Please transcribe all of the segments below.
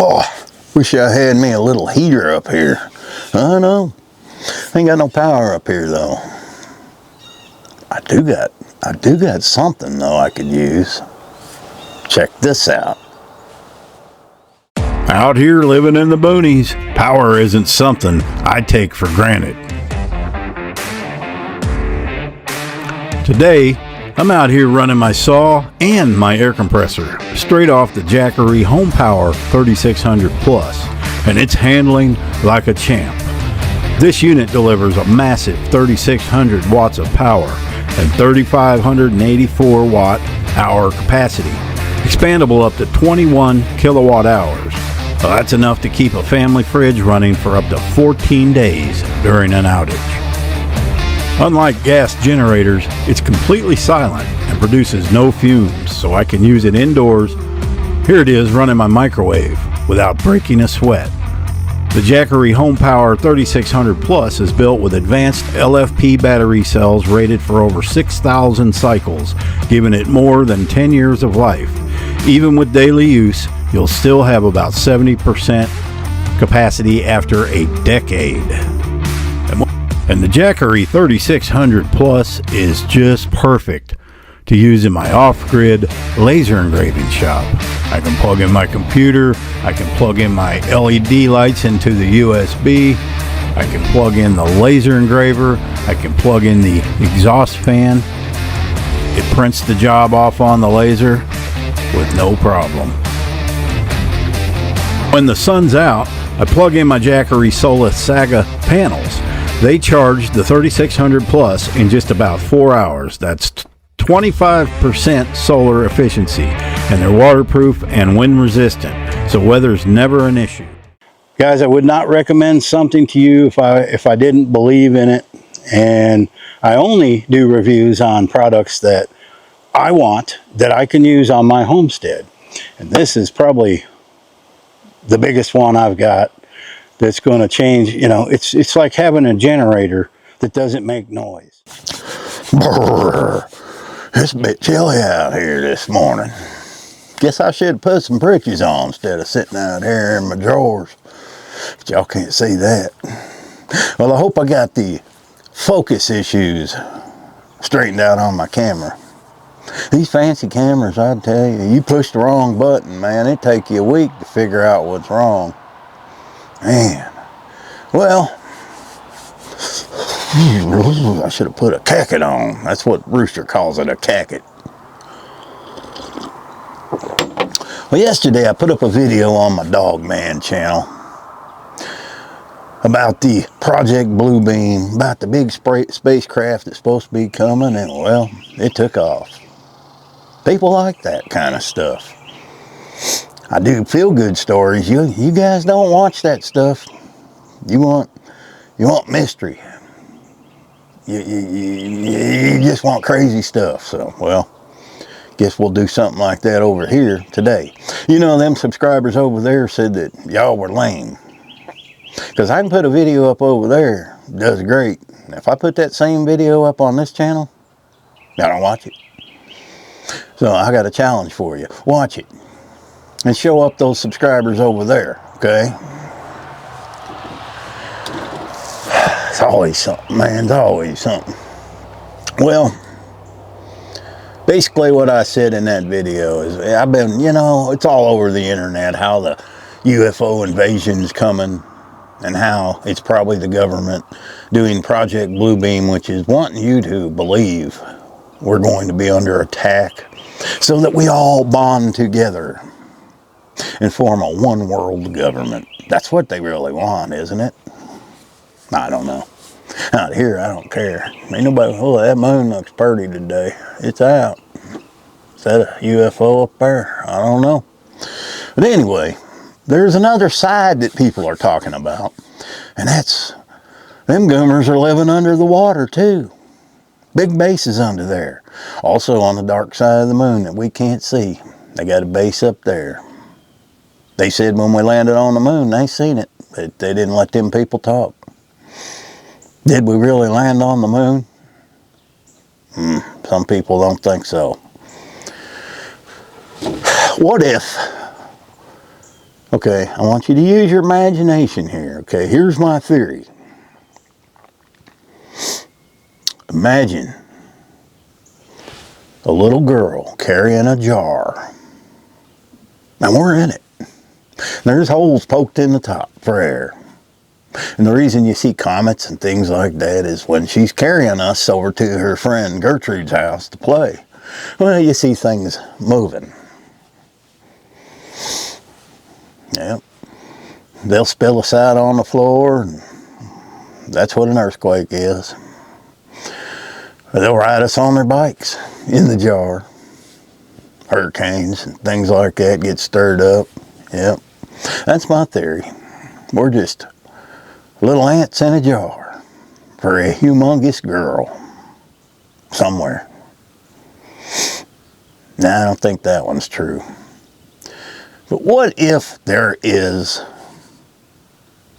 Boy, wish I had me a little heater up here. I know. Ain't got no power up here though. I do got something though I could use. Check this out. Out here living in the boonies, power isn't something I take for granted. Today, I'm out here running my saw and my air compressor straight off the Jackery HomePower 3600 Plus, and it's handling like a champ. This unit delivers a massive 3600 watts of power and 3584 watt hour capacity, expandable up to 21 kilowatt hours. Well, that's enough to keep a family fridge running for up to 14 days during an outage. Unlike gas generators, it's completely silent and produces no fumes, so I can use it indoors. Here it is running my microwave without breaking a sweat. The Jackery HomePower 3600 Plus is built with advanced LFP battery cells rated for over 6,000 cycles, giving it more than 10 years of life. Even with daily use, you'll still have about 70% capacity after a decade. And the Jackery 3600 Plus is just perfect to use in my off-grid laser engraving shop. I can plug in my computer, I can plug in my LED lights into the USB, I can plug in the laser engraver, I can plug in the exhaust fan. It prints the job off on the laser with no problem. When the sun's out, I plug in my Jackery Solar Saga panels. They charge the 3600 Plus in just about 4 hours. That's 25% solar efficiency, and they're waterproof and wind resistant, so weather's never an issue. Guys, I would not recommend something to you if I didn't believe in it, and I only do reviews on products that I want, that I can use on my homestead. And this is probably the biggest one I've got that's going to change. You know, it's like having a generator that doesn't make noise. Brrr. It's a bit chilly out here this morning. Guess I should put some britches on instead of sitting out here in my drawers. But y'all can't see that. Well, I hope I got the focus issues straightened out on my camera. These fancy cameras, I tell you, you push the wrong button, man, it take you a week to figure out what's wrong. Man, well, I should have put a cacket on. That's what Rooster calls it, a cacket. Well, yesterday I put up a video on my Dog Man channel about the Project Bluebeam, about the big spacecraft that's supposed to be coming, and well, it took off. People like that kind of stuff. I do feel-good stories. You guys don't watch that stuff. You want mystery. You just want crazy stuff. So, well, guess we'll do something like that over here today. You know, them subscribers over there said that y'all were lame. Because I can put a video up over there, it does great. If I put that same video up on this channel, y'all don't watch it. So I got a challenge for you. Watch it. And show up those subscribers over there, okay? It's always something, man. It's always something. Well, basically what I said in that video is, I've been, you know, it's all over the internet how the UFO invasion is coming and how it's probably the government doing Project Bluebeam, which is wanting you to believe we're going to be under attack so that we all bond together and form a one world government. That's what they really want, isn't it? I don't know. Out here, I don't care. Ain't nobody, oh, that moon looks pretty today. It's out. Is that a UFO up there? I don't know. But anyway, there's another side that people are talking about, and that's them goomers are living under the water too. Big bases under there. Also on the dark side of the moon that we can't see. They got a base up there. They said when we landed on the moon, they seen it, but they didn't let them people talk. Did we really land on the moon? Some people don't think so. What if Okay, I want you to use your imagination here. Okay, here's my theory. Imagine a little girl carrying a jar. Now we're in it. There's holes poked in the top for air. And the reason you see comets and things like that is when she's carrying us over to her friend Gertrude's house to play. Well, you see things moving. Yep. They'll spill us out on the floor, and that's what an earthquake is. Or they'll ride us on their bikes in the jar. Hurricanes and things like that get stirred up. Yep. That's my theory. We're just little ants in a jar for a humongous girl somewhere. Now, I don't think that one's true. But what if there is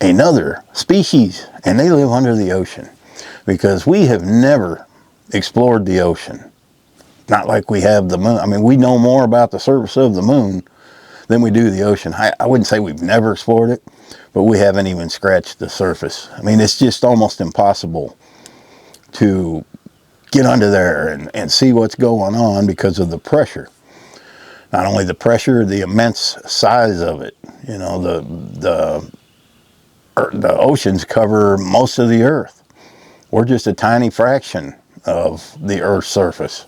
another species and they live under the ocean? Because we have never explored the ocean. Not like we have the moon. I mean, we know more about the surface of the moon than we do the ocean. I wouldn't say we've never explored it, but we haven't even scratched the surface. I mean, it's just almost impossible to get under there and see what's going on because of the pressure. Not only the pressure, the immense size of it. You know, the oceans cover most of the earth. We're just a tiny fraction of the earth's surface.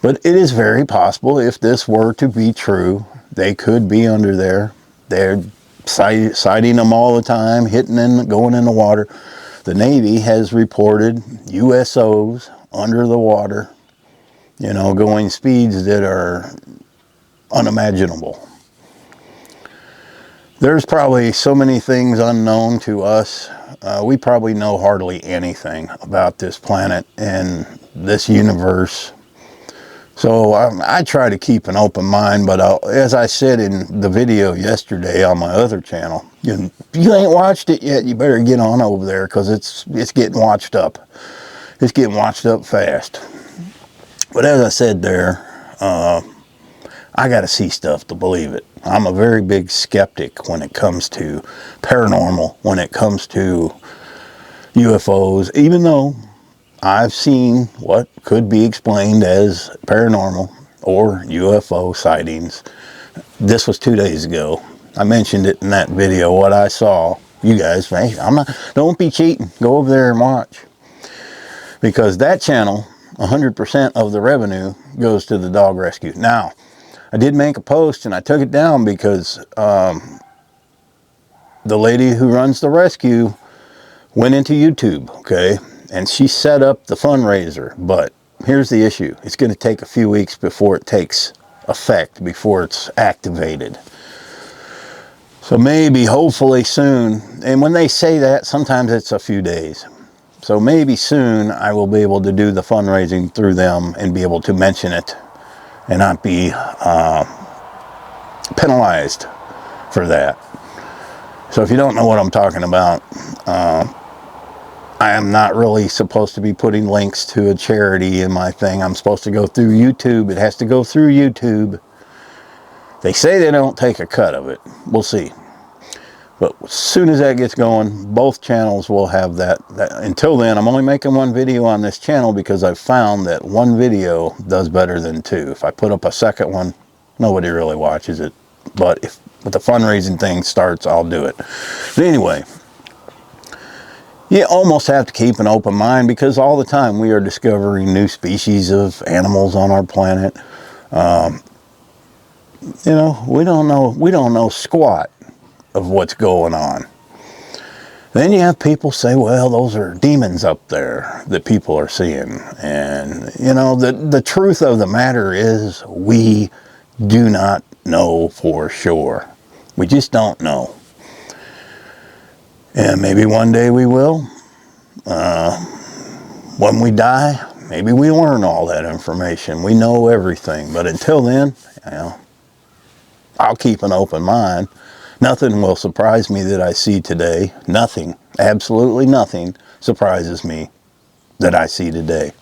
But it is very possible, if this were to be true, they could be under there. They're sighting them all the time, hitting and going in the water. The Navy has reported USOs under the water, you know, going speeds that are unimaginable. There's probably so many things unknown to us. We probably know hardly anything about this planet and this universe. So I try to keep an open mind, but as I said in the video yesterday on my other channel, if you ain't watched it yet, you better get on over there because it's getting watched up. It's getting watched up fast. But as I said there, I got to see stuff to believe it. I'm a very big skeptic when it comes to paranormal, when it comes to UFOs, even though I've seen what could be explained as paranormal or UFO sightings. This was 2 days ago. I mentioned it in that video, what I saw. You guys, hey, don't be cheating. Go over there and watch. Because that channel, 100% of the revenue goes to the dog rescue. Now, I did make a post and I took it down because the lady who runs the rescue went into YouTube, okay? And she set up the fundraiser, but here's the issue. It's going to take a few weeks before it takes effect, before it's activated. So maybe, hopefully soon, and when they say that, sometimes it's a few days. So maybe soon I will be able to do the fundraising through them and be able to mention it and not be penalized for that. So if you don't know what I'm talking about, I am not really supposed to be putting links to a charity in my thing. I'm supposed to go through YouTube. It has to go through YouTube. They say they don't take a cut of it. We'll see. But as soon as that gets going, both channels will have that. Until then, I'm only making one video on this channel because I've found that one video does better than two. If I put up a second one, nobody really watches it. But if the fundraising thing starts, I'll do it. But anyway, you almost have to keep an open mind because all the time we are discovering new species of animals on our planet. You know, we don't know squat of what's going on. Then you have people say, well, those are demons up there that people are seeing. And, you know, the truth of the matter is we do not know for sure. We just don't know. And maybe one day we will. When we die, maybe we learn all that information. We know everything. But until then, you know, I'll keep an open mind. Nothing will surprise me that I see today. Nothing, absolutely nothing surprises me that I see today.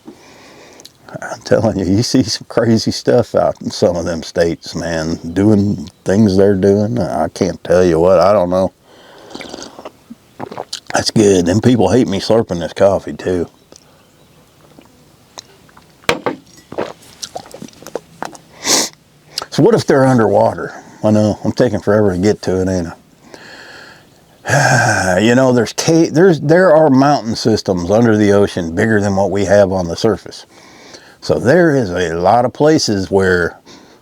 I'm telling you, you see some crazy stuff out in some of them states, man, doing things they're doing. I can't tell you what, I don't know. That's good. Them people hate me slurping this coffee, too. So what if they're underwater? I know, I'm taking forever to get to it, ain't I? You know, there are mountain systems under the ocean bigger than what we have on the surface. So there is a lot of places where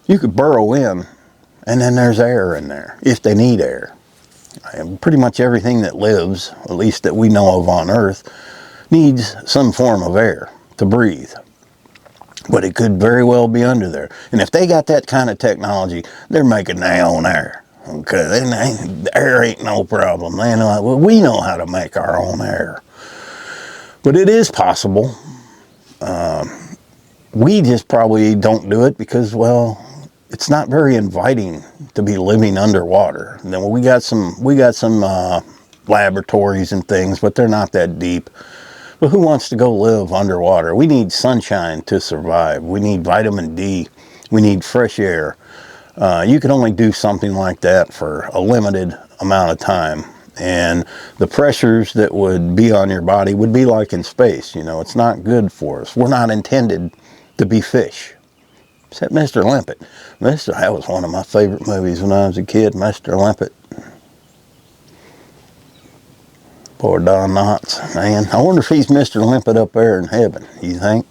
you could burrow in, and then there's air in there, if they need air. And pretty much everything that lives, at least that we know of on Earth, needs some form of air to breathe. But it could very well be under there. And if they got that kind of technology, they're making their own air. Okay, the air ain't no problem. They know, well, we know how to make our own air. But it is possible. We just probably don't do it because, well, it's not very inviting to be living underwater. And then we got some laboratories and things, but they're not that deep. But who wants to go live underwater? We need sunshine to survive. We need vitamin D. We need fresh air. You can only do something like that for a limited amount of time. And the pressures that would be on your body would be like in space. You know, it's not good for us. We're not intended to be fish. Except Mr. Limpet. That was one of my favorite movies when I was a kid, Mr. Limpet. Poor Don Knotts, man. I wonder if he's Mr. Limpet up there in heaven, you think?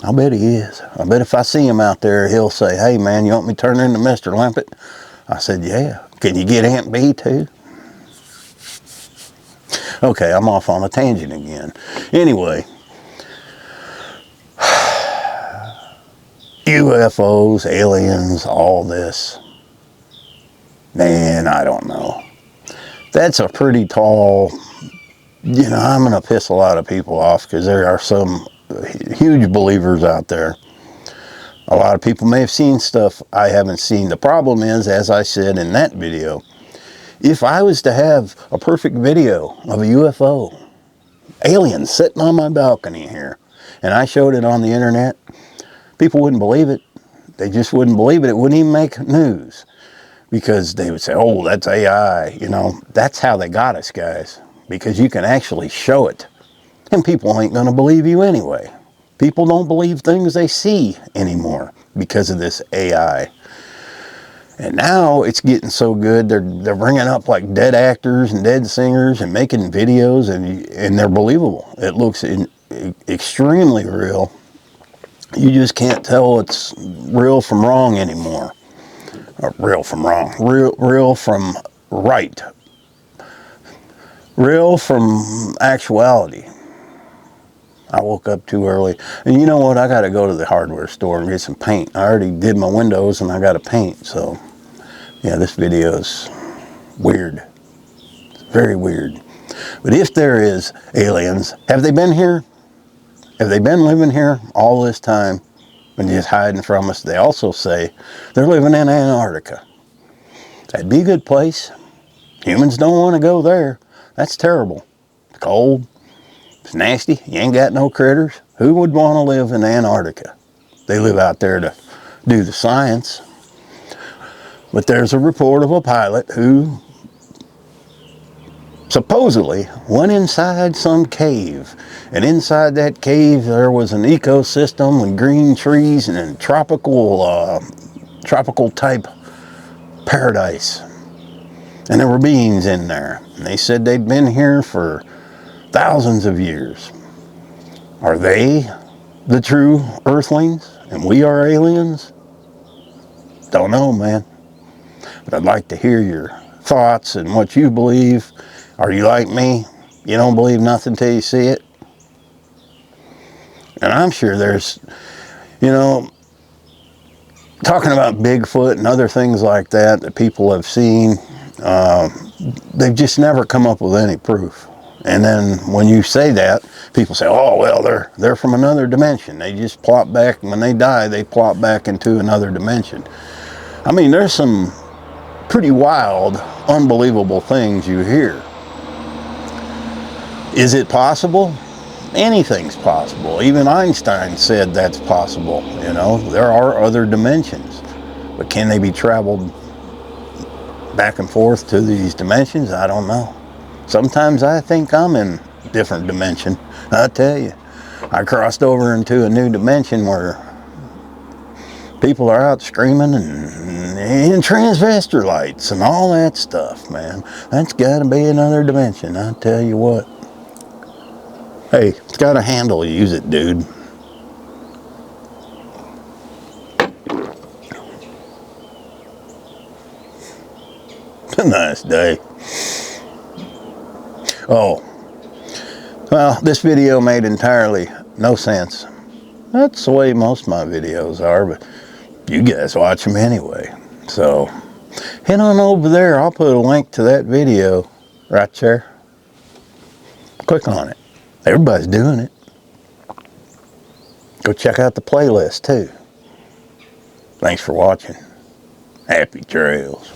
I bet he is. I bet if I see him out there, he'll say, hey man, you want me to turn into Mr. Limpet? I said, yeah. Can you get Aunt Bee too? Okay, I'm off on a tangent again. Anyway, UFOs, aliens, all this. Man, I don't know. That's a pretty tall, you know, I'm going to piss a lot of people off because there are some huge believers out there. A lot of people may have seen stuff I haven't seen. The problem is, as I said in that video, if I was to have a perfect video of a UFO, alien sitting on my balcony here, and I showed it on the internet, people wouldn't believe it. They just wouldn't believe it. It wouldn't even make news because they would say, oh, that's AI. You know, that's how they got us, guys, because you can actually show it. And people ain't going to believe you anyway. People don't believe things they see anymore because of this AI. And now it's getting so good, they're bringing up like dead actors and dead singers and making videos, and they're believable. It looks extremely real. You just can't tell it's real from wrong anymore. Or real from wrong. Real from right. Real from actuality. I woke up too early. And you know what? I got to go to the hardware store and get some paint. I already did my windows and I got to paint. So, yeah, this video is weird. It's very weird. But if there is aliens, have they been here? Have they been living here all this time and just hiding from us? They also say they're living in Antarctica. That'd be a good place. Humans don't want to go there. That's terrible. It's cold. It's nasty. You ain't got no critters. Who would want to live in Antarctica? They live out there to do the science. But there's a report of a pilot who supposedly went inside some cave. And inside that cave there was an ecosystem with green trees and tropical type paradise. And there were beings in there. And they said they'd been here for thousands of years. Are they the true Earthlings and we are aliens? Don't know, man. But I'd like to hear your thoughts and what you believe. Are you like me? You don't believe nothing till you see it? And I'm sure there's, you know, talking about Bigfoot and other things like that that people have seen, they've just never come up with any proof. And then when you say that, people say, oh, well, they're from another dimension. They just plop back, when they die, they plop back into another dimension. I mean, there's some pretty wild, unbelievable things you hear. Is it possible? anything's possible. Even Einstein said that's possible. You know, there are other dimensions, but can they be traveled back and forth to these dimensions? I don't know. Sometimes I think I'm in a different dimension. I tell you, I crossed over into a new dimension where people are out screaming and transvestor lights and all that stuff, man. That's got to be another dimension, I tell you what. Hey, it's got a handle, use it, dude. It's a nice day. Oh, well, this video made entirely no sense. That's the way most of my videos are, but you guys watch them anyway. So, head on over there. I'll put a link to that video right there. Click on it. Everybody's doing it. Go check out the playlist too. Thanks for watching. Happy trails.